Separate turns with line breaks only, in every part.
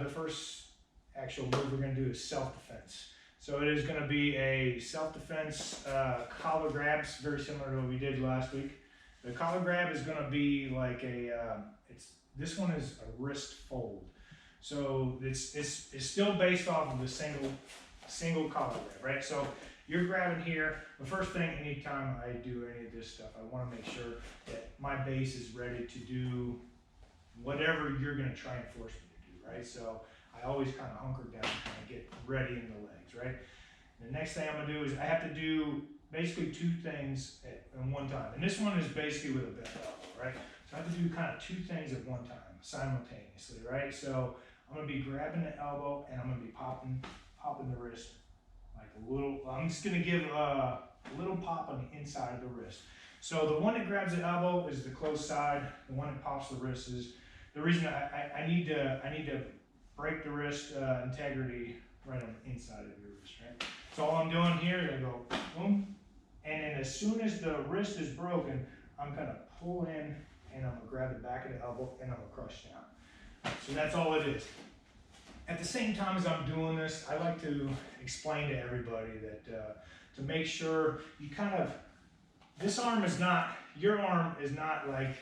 the first actual move we're going to do is self-defense. So it is going to be a self-defense collar grabs, very similar to what we did last week. The collar grab is going to be like a, this one is a wrist fold. So it's still based off of the single collar grab, right? So you're grabbing here. The first thing, anytime I do any of this stuff, I want to make sure that my base is ready to do whatever you're going to try and force me to do, right? So I always kind of hunker down, kind of get ready in the legs, right? The next thing I'm going to do is I have to do basically two things at one time. And this one is basically with a bent elbow, right? So I have to do kind of two things at one time, simultaneously, right? So I'm going to be grabbing the elbow and I'm going to be popping the wrist like a little. I'm just going to give a little pop on the inside of the wrist. So the one that grabs the elbow is the close side. The one that pops the wrist is the reason I need to break the wrist integrity right on the inside of your wrist, right? So all I'm doing here is I go boom, and then as soon as the wrist is broken, I'm gonna pull in and I'm gonna grab the back of the elbow and I'm gonna crush down. So that's all it is. At the same time as I'm doing this, I like to explain to everybody that to make sure you kind of, this arm is not, your arm is not like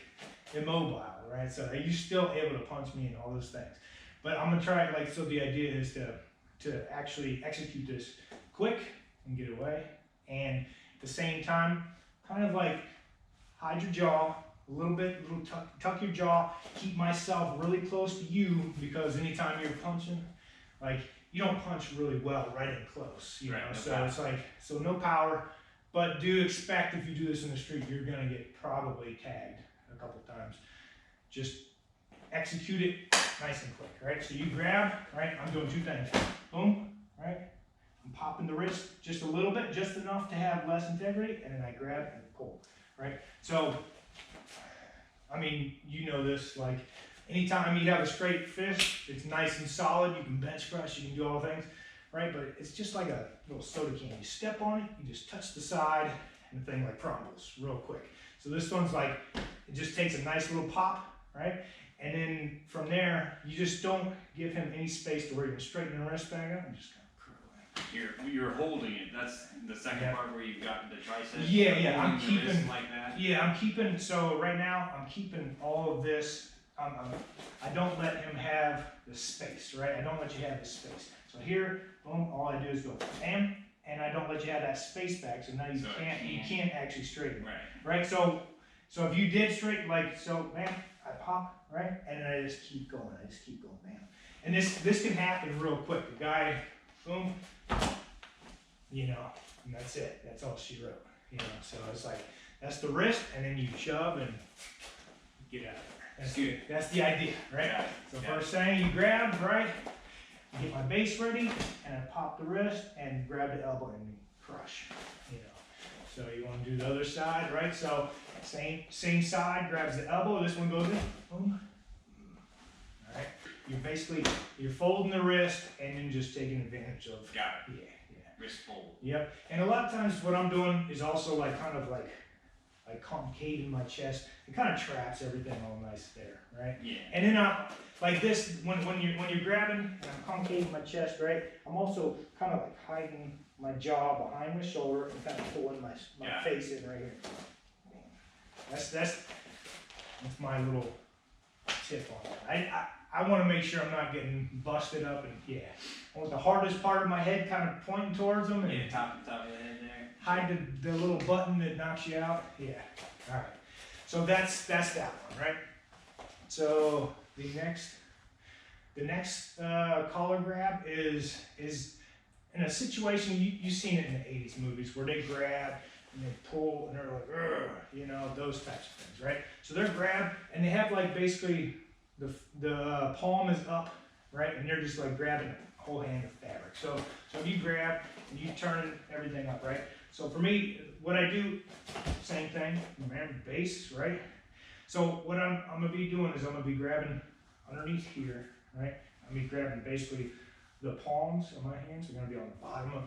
immobile, right? So you're still able to punch me and all those things. But I'm gonna try, like, so the idea is to actually execute this quick and get away, and at the same time, kind of like hide your jaw a little bit, tuck your jaw, keep myself really close to you, because anytime you're punching, like, you don't punch really well right in close, you know, no so power. It's like, so no power, but do expect if you do this in the street, you're gonna get probably tagged a couple times. Just execute it nice and quick, right? So you grab, right? I'm doing two things. Boom, right? I'm popping the wrist just a little bit, just enough to have less integrity, and then I grab and pull, right? So, I mean, you know this, like, anytime you have a straight fist, it's nice and solid, you can bench press, you can do all things, right? But it's just like a little soda can. You step on it, you just touch the side, and the thing like crumbles real quick. So this one's like, it just takes a nice little pop, right? And then from there, you just don't give him any space to where you can straighten the wrist back up and just kind of curl in.
You're holding it. That's the second part where you've got the tricep.
Yeah, I'm keeping
like that.
Yeah, I'm keeping. So right now, I'm keeping all of this. I don't let him have the space, right? I don't let you have the space. So here, boom. All I do is go bam, and I don't let you have that space back. So now you can't actually straighten, right? So if you did straighten, like so, bam, I pop, right, and then I just keep going. Bam. And this can happen real quick. The guy, boom, you know, and that's it. That's all she wrote, you know. So it's like, that's the wrist, and then you shove and get out of there. That's good. That's the idea, right? So first thing, you grab, right, I get my base ready, and I pop the wrist and grab the elbow and crush, you know. So you want to do the other side, right? So same side, grabs the elbow, this one goes in, boom. All right, you're folding the wrist and then just taking advantage of.
Got it.
Yeah.
Wrist fold.
Yep. And a lot of times what I'm doing is also like kind of like concaving my chest. It kind of traps everything all nice there, right?
Yeah.
And then like this, when you're grabbing and I'm concaving my chest, right? I'm also kind of like hiding my jaw behind my shoulder and kind of pulling my face in right here. That's my little tip on that. I want to make sure I'm not getting busted up, and I want the hardest part of my head kind of pointing towards them, and
top of the head there. Hide
the little button that knocks you out. Yeah. All right. So that's that one, right? So the next collar grab is in a situation you've seen it in the 80s movies where they grab and they pull and they're like, ugh, you know, those types of things, right? So they're grab and they have like basically the palm is up, right? And they're just like grabbing a whole hand of fabric. So if you grab and you turn everything up, right? So for me, what I do, same thing, remember base, right? So what I'm gonna be doing is I'm gonna be grabbing underneath here, right? I'm gonna be grabbing basically the palms of my hands are gonna be on the bottom of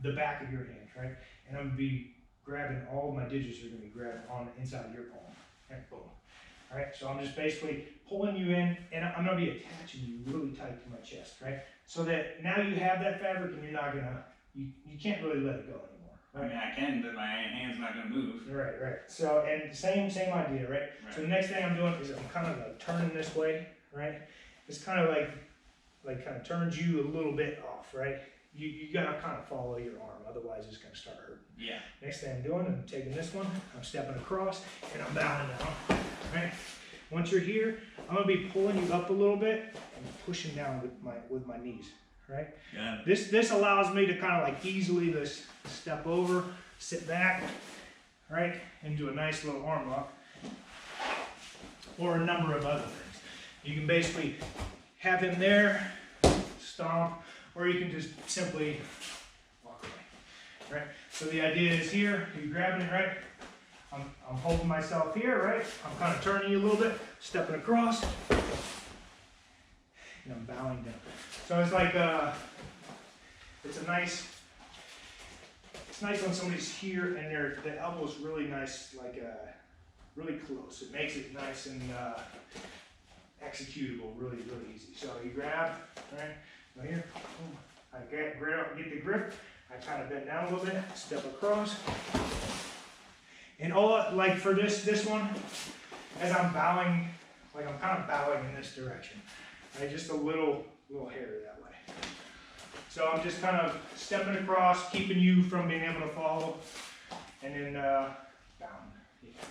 the back of your hands, right? And I'm gonna be grabbing all of my digits are gonna be grabbing on the inside of your palm. Okay, boom. All right, so I'm just basically pulling you in, and I'm gonna be attaching you really tight to my chest, right? So that now you have that fabric, and you're not gonna, you can't really let it go anymore.
I mean, I can, but my hand's not gonna move.
Right, right. So, and same idea, right? So the next thing I'm doing is I'm kind of like turning this way, right? It's kind of like kind of turns you a little bit off, right? You gotta kind of follow your arm, otherwise it's gonna start hurting.
Yeah.
Next thing I'm doing, I'm taking this one, I'm stepping across, and I'm bowing down, right? Once you're here, I'm gonna be pulling you up a little bit and pushing down with my knees, right?
Yeah.
This allows me to kind of like easily just step over, sit back, right, and do a nice little arm lock, or a number of other things. You can basically have him there, stomp, or you can just simply walk away, right? So the idea is here, you're grabbing it, right? I'm holding myself here, right? I'm kind of turning you a little bit, stepping across, and I'm bowing down. So it's like, it's nice when somebody's here and the elbow's really nice, like really close. It makes it nice and executable, really easy. So you grab, right? Right here, boom. I get the grip. I kind of bend down a little bit, step across. And all, like for this one, as I'm bowing, like I'm kind of bowing in this direction, right? Just a little hair that way. So I'm just kind of stepping across, keeping you from being able to follow, and then bound.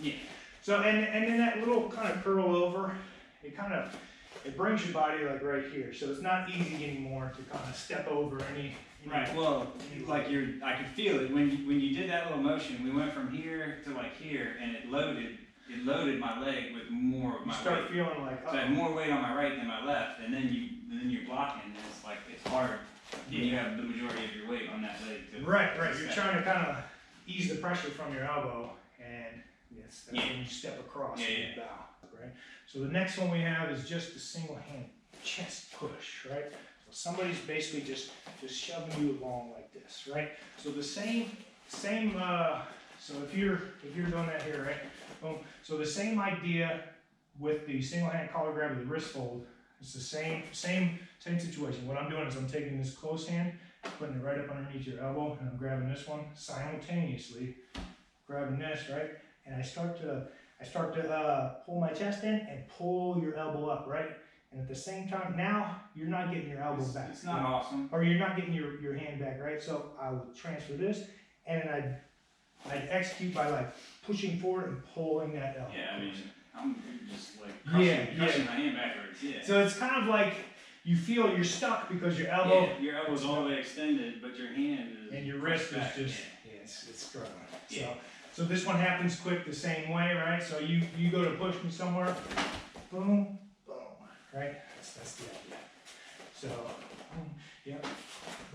Yeah.
So and then that little kind of curl over, it brings your body like right here. So it's not easy anymore to kind of step over any.
Right. Well, like I could feel it when you did that little motion. We went from here to like here, and it loaded my leg with more of my weight.
You start feeling like,
So I had more weight on my right than my left, and then you're blocking, and it's hard. And you have the majority of your weight on that leg.
Right. You're trying to kind of ease the pressure from your elbow, and that's when you step across and bow. Right. So the next one we have is just the single hand chest push. Right. So somebody's basically just shoving you along like this. Right. So the same. So if you're doing that here, right. Boom. So the same idea with the single hand collar grab with the wrist fold. It's the same situation. What I'm doing is I'm taking this close hand, putting it right up underneath your elbow, and I'm grabbing this one simultaneously, grabbing this, right? And I start to pull my chest in and pull your elbow up, right? And at the same time, now you're not getting your elbow back.
It's not awesome.
Or you're not getting your hand back, right? So I would transfer this, and then I'd execute by like pushing forward and pulling that elbow.
Yeah, I mean, I'm just like crushing my hand backwards. Yeah.
So it's kind of like you feel you're stuck because your elbow.
Yeah, your elbow's all the way extended, but your hand is.
And your wrist
back.
is just it's struggling.
Yeah.
So this one happens quick the same way, right? So you go to push me somewhere, boom, boom, right? That's the idea. So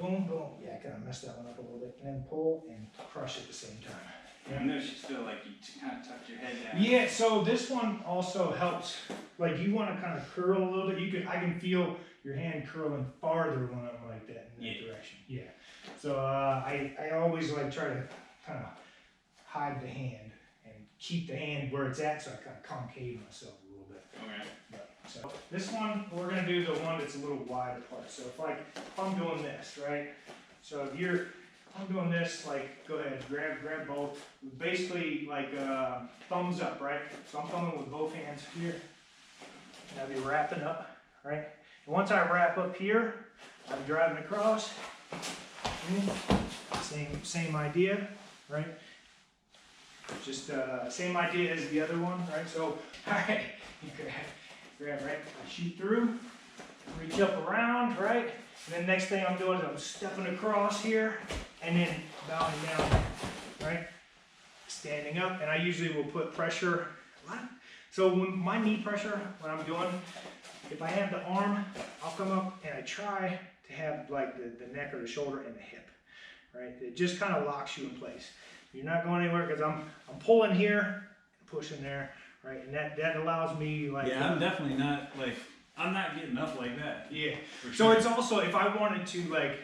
boom, boom. Yeah, I kind of messed that one up a little bit, and then pull and crush at the same time.
I noticed you still like you kind of tucked your head down.
Yeah, so this one also helps. Like you want to kind of curl a little bit. I can feel your hand curling farther when I'm like that in that direction. Yeah. So I always like try to kind of hide the hand and keep the hand where it's at, so I kind of concave myself a little bit.
Okay.
So this one, we're gonna do the one that's a little wide apart. So if I'm doing this, right? So if I'm doing this, like, go ahead, grab both. Basically, like, thumbs up, right? So I'm coming with both hands here. And I'll be wrapping up, right? And once I wrap up here, I'm driving across. Same idea, right? Just same idea as the other one, right? So, all right, you grab, right? I shoot through, reach up around, right? And then next thing I'm doing is I'm stepping across here and then bowing down, right? Standing up, and I usually will put pressure. So when my knee pressure, when I'm doing, if I have the arm, I'll come up and I try to have like the neck or the shoulder and the hip, right? It just kind of locks you in place. You're not going anywhere because I'm pulling here, pushing there, right? And that allows me like.
Yeah, I'm definitely not like. I'm not getting up like that.
Yeah.
For
So
sure.
it's also, if I wanted to like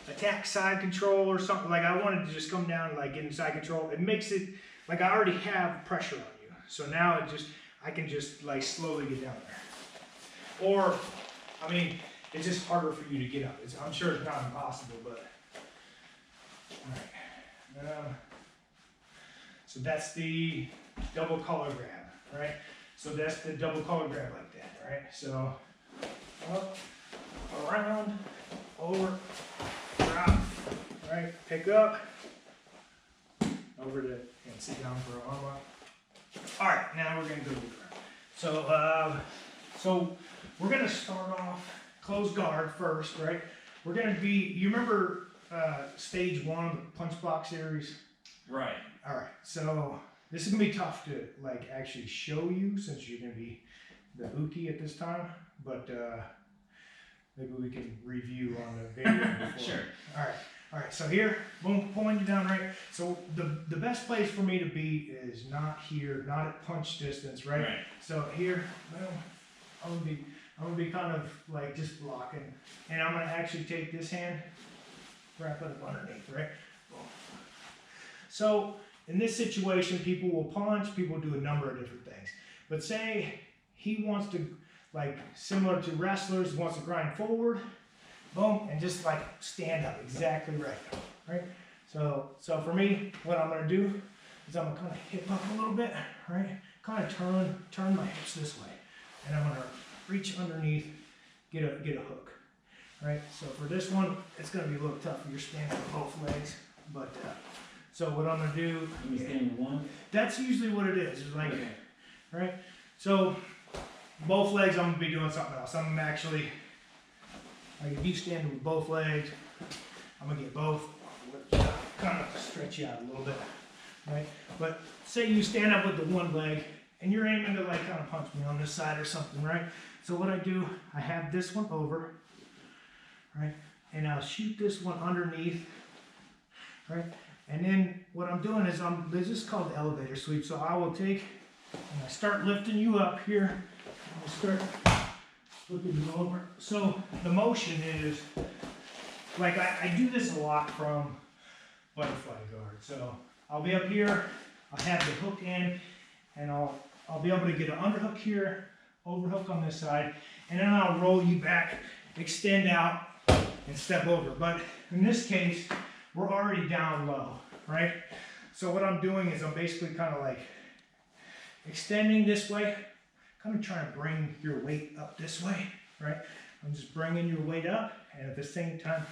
attack side control or something, like I wanted to just come down and like get in side control, it makes it like I already have pressure on you. So now I can just like slowly get down there. Or, I mean, it's just harder for you to get up. I'm sure it's not impossible, but. Alright. So that's the double collar grab, right? So that's the double collar grab like that, right? So up, around, over, drop, right? Pick up, over to, and sit down for an arm up. Alright, now we're gonna go to the ground. So we're gonna start off closed guard first, right? We're gonna be, you remember stage 1 of the punch block series?
Right.
Alright, so this is gonna be tough to like actually show you since you're gonna be the Uti at this time, but maybe we can review on the video before.
Sure.
Alright, so here, boom, pulling you down, right? So the best place for me to be is not here, not at punch distance, right?
Right.
So here, boom, I'm gonna be kind of like just blocking, and I'm gonna actually take this hand, wrap it up underneath, right? Boom. So in this situation, people will punch, people do a number of different things. But say he wants to, like similar to wrestlers, wants to grind forward, boom, and just like stand up exactly right? So for me, what I'm gonna do is I'm gonna kind of hip up a little bit, right? Kind of turn my hips this way, and I'm gonna reach underneath, get a hook, right? So for this one, it's gonna be a little tough. You're standing with both legs, but so what I'm gonna do,
Let me stand with one.
that's usually what it is. It's like,
Okay.
right? So both legs, I'm gonna be doing something else. I'm actually, like if you stand with both legs, I'm gonna get both, kind of stretch you out a little bit, right? But say you stand up with the one leg and you're aiming to like kind of punch me on this side or something, right? So what I do, I have this one over, right? And I'll shoot this one underneath, right? And then what I'm doing is this is called the elevator sweep. So I will take, and I start lifting you up here. I'll start flipping you over. So the motion is, like I do this a lot from butterfly guard. So I'll be up here, I'll have the hook in, and I'll be able to get an underhook here, overhook on this side, and then I'll roll you back, extend out, and step over. But in this case, we're already down low, right? So what I'm doing is I'm basically kind of like extending this way, kind of trying to bring your weight up this way, right? I'm just bringing your weight up, and at the same time,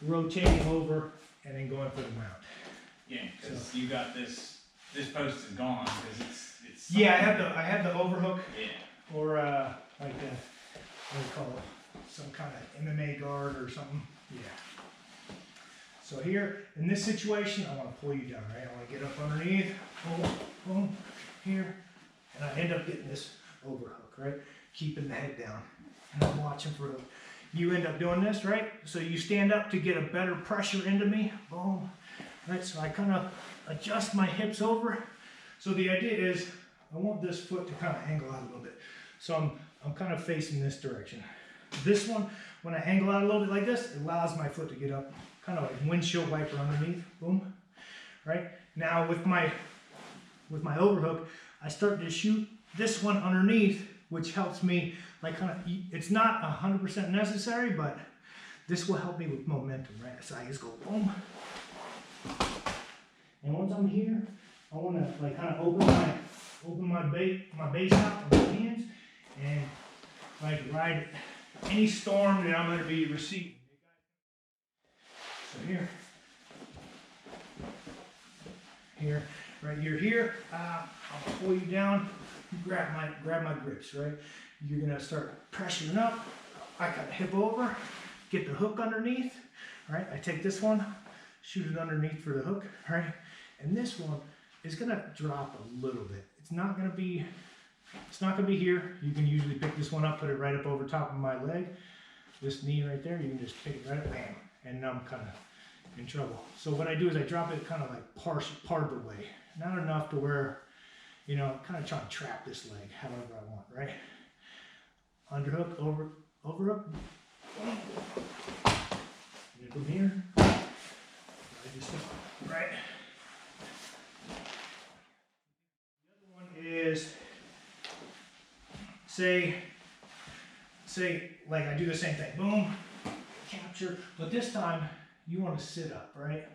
rotating over, and then going for the mount.
Yeah, because you got this post is gone, because it's.
Yeah, I have the overhook,
Yeah.
or like the, what do you call it? Some kind of MMA guard or something. Yeah. So here, in this situation, I want to pull you down, right? I want to get up underneath, boom, boom, here, and I end up getting this overhook, right? Keeping the head down, and I'm watching for the, you end up doing this, right? So you stand up to get a better pressure into me, boom, right? So I kind of adjust my hips over. So the idea is, I want this foot to kind of angle out a little bit. So I'm kind of facing this direction. This one, when I angle out a little bit like this, it allows my foot to get up, kind of like windshield wiper underneath, boom, right? Now with my overhook, I start to shoot this one underneath, which helps me, like kind of, it's not 100% necessary, but this will help me with momentum, right? So I just go boom. And once I'm here, I want to like kind of open my base out with my hands and like ride any storm that I'm going to be receiving. So here, right, you're here, I'll pull you down, you grab my grips, right? You're gonna start pressuring up, I kind of hip over, get the hook underneath, right? I take this one, shoot it underneath for the hook, right? And this one is gonna drop a little bit. It's not gonna be here. You can usually pick this one up, put it right up over top of my leg. This knee right there, you can just pick it right up, bam. And now I'm kind of in trouble. So what I do is I drop it kind of like part of the way. Not enough to where, you know, kind of trying to trap this leg however I want, right? Underhook, overhook. And from here, I just, right? The other one is say like I do the same thing, boom, capture, but this time you want to sit up, right?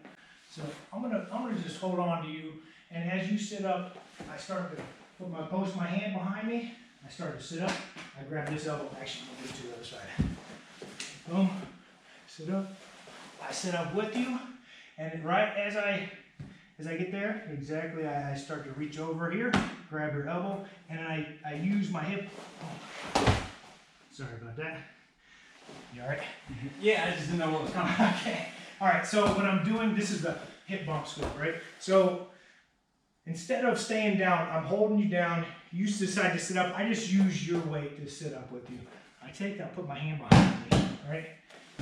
So I'm gonna just hold on to you, and as you sit up, I start to post my hand behind me. I start to sit up. I grab this elbow. Actually, I'm gonna do it to the other side. Boom, sit up. I sit up with you, and right as I get there, exactly, I start to reach over here, grab your elbow, and I use my hip. Oh. Sorry about that. You all right?
Yeah, I just didn't know what was coming.
Okay. All right, so what I'm doing, this is the hip bump sweep, right? So instead of staying down, I'm holding you down. You decide to sit up. I just use your weight to sit up with you. I take that, put my hand behind me, right?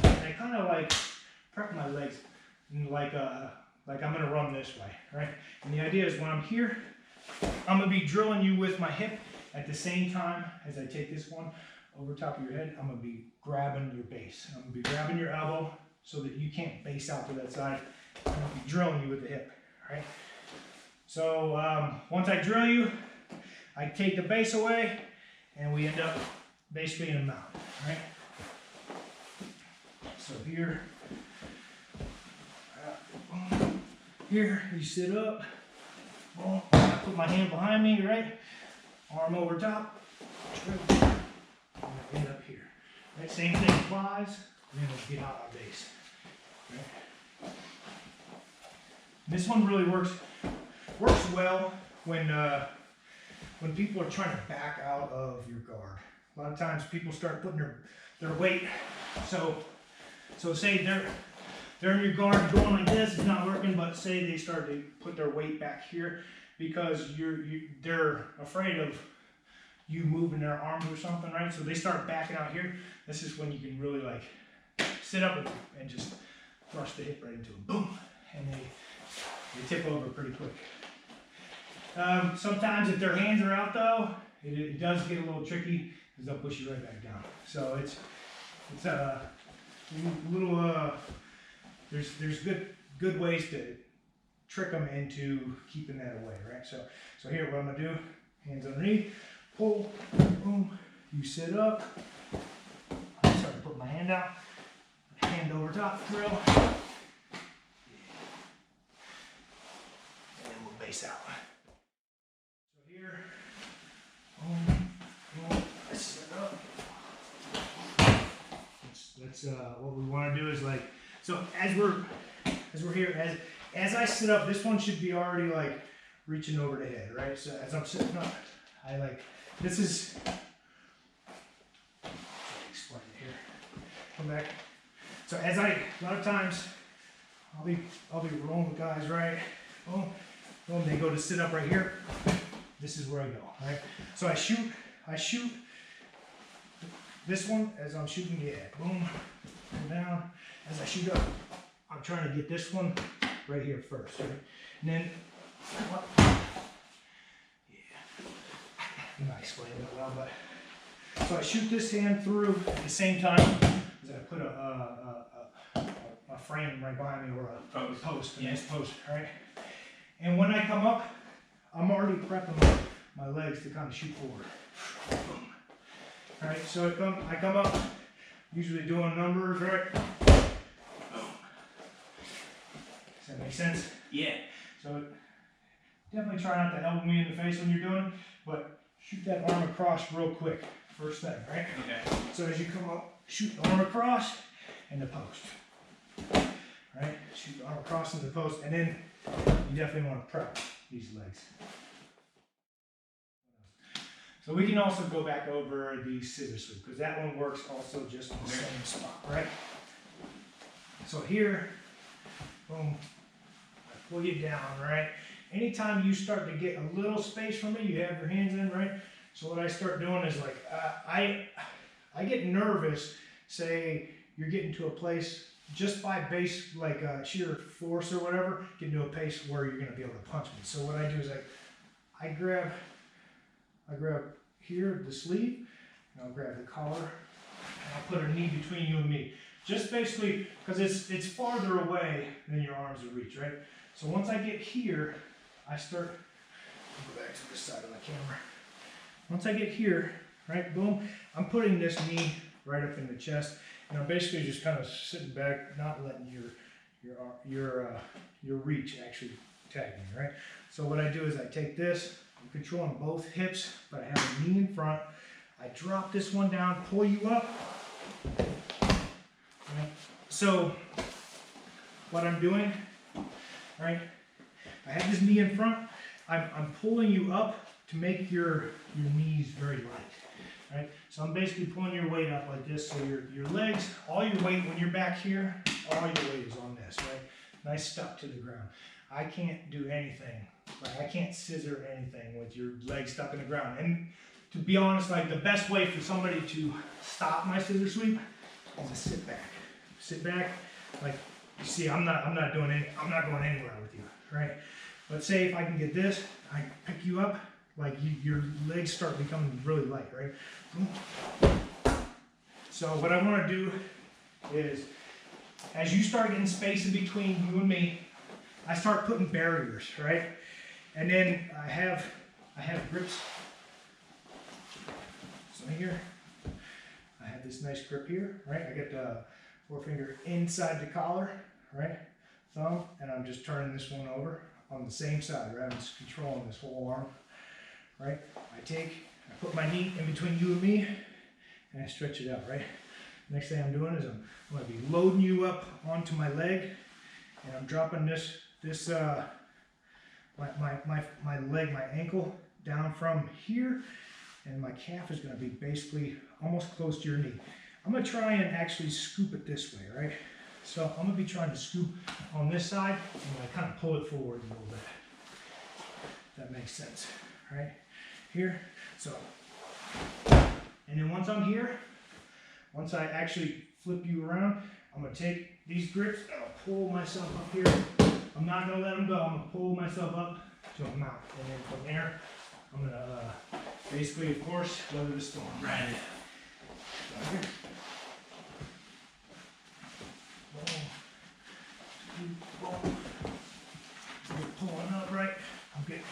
And I kind of like prep my legs like I'm gonna run this way, right? And the idea is when I'm here, I'm gonna be drilling you with my hip at the same time as I take this one over top of your head. I'm gonna be grabbing your base. I'm gonna be grabbing your elbow so that you can't base out to that side. I'm gonna be drilling you with the hip, right? So once I drill you, I take the base away and we end up basically in a mount, right? So here, you sit up, boom, I put my hand behind me, right? Arm over top, drill, and I end up here. Right? Same thing applies, and then we'll get out our base. Right? This one really works well when people are trying to back out of your guard. A lot of times people start putting their weight, so say they're in your guard going like this, it's not working, but say they start to put their weight back here because they're afraid of you moving their arms or something, right? So they start backing out here. This is when you can really like sit up and just thrust the hip right into it. Boom! And they tip over pretty quick. Sometimes if their hands are out though, it does get a little tricky because they'll push you right back down. So it's a little, there's good ways to trick them into keeping that away, right? So here, what I'm gonna do, hands underneath, pull, boom, you sit up, I start to put my hand out, hand over top, drill, and then we'll base out. So here, boom, boom, I sit up. That's what we want to do is like, so as we're here, as I sit up, this one should be already like reaching over the head, right? So as I'm sitting up, I like, this is, explain it here, come back. So as a lot of times, I'll be rolling with guys, right? Boom, boom, they go to sit up right here. This is where I go, right? So I shoot this one as I'm shooting the head. Boom, go down. As I shoot up, I'm trying to get this one right here first, right? And then, yeah, I'm not explaining that well, but so I shoot this hand through at the same time as I put a frame right behind me or a post, a nice post, right? And when I come up, I'm already prepping my legs to kind of shoot forward. Boom. All right, so I come up, usually doing numbers, right? Boom. Does that make sense?
Yeah.
So definitely try not to elbow me in the face when you're doing it, but shoot that arm across real quick, first thing, right?
Okay.
So as you come up, shoot the arm across and the post. Right? Shoot the arm across and the post, and then you definitely want to prep these legs. So we can also go back over the scissor sweep because that one works also just in the same spot, right? So here, boom, I pull you down, right? Anytime you start to get a little space from me, you have your hands in, right? So what I start doing is like, I get nervous, say you're getting to a place just by base, like sheer force or whatever, get to a pace where you're gonna be able to punch me. So what I do is I grab here the sleeve, and I'll grab the collar, and I'll put a knee between you and me. Just basically, because it's farther away than your arms will reach, right? So once I get here, I start, I'll go back to this side of the camera. Once I get here, right? Boom. I'm putting this knee right up in the chest, and I'm basically just kind of sitting back, not letting your reach actually tag me, right? So what I do is I take this, I'm controlling both hips, but I have a knee in front. I drop this one down, pull you up. Right? So what I'm doing, right? I have this knee in front. I'm pulling you up to make your knees very light. Right? So I'm basically pulling your weight up like this, so your legs, all your weight when you're back here, all your weight is on this, right? Nice stuck to the ground. I can't do anything, like I can't scissor anything with your legs stuck in the ground. And to be honest, like the best way for somebody to stop my scissor sweep is to sit back. Sit back, like you see, I'm not going anywhere with you, right? Let's say if I can get this, I pick you up, like your legs start becoming really light, right? So what I want to do is, as you start getting space in between you and me, I start putting barriers, right? And then I have grips. So here, I have this nice grip here, right? I get the forefinger inside the collar, right? Thumb, and I'm just turning this one over on the same side, right? I'm just controlling this whole arm, right? I put my knee in between you and me, and I stretch it out, right? Next thing I'm doing is I'm going to be loading you up onto my leg, and I'm dropping my leg, my ankle down from here, and my calf is going to be basically almost close to your knee. I'm going to try and actually scoop it this way, right? So I'm going to be trying to scoop on this side, and I kind of pull it forward a little bit. If that makes sense, right? Here, so, and then once I'm here, once I actually flip you around, I'm going to take these grips and I'll pull myself up here. I'm not going to let them go. I'm going to pull myself up to a mount. And then from there, I'm going to basically, of course, weather the storm. Right. So here. Boom. Boom. You're pulling up, right? I'm getting,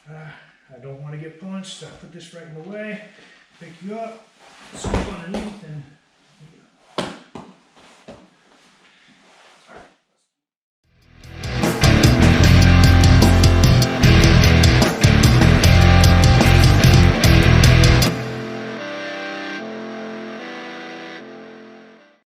I don't want to get punched, so I put this right in the way, pick you up, scoop underneath, and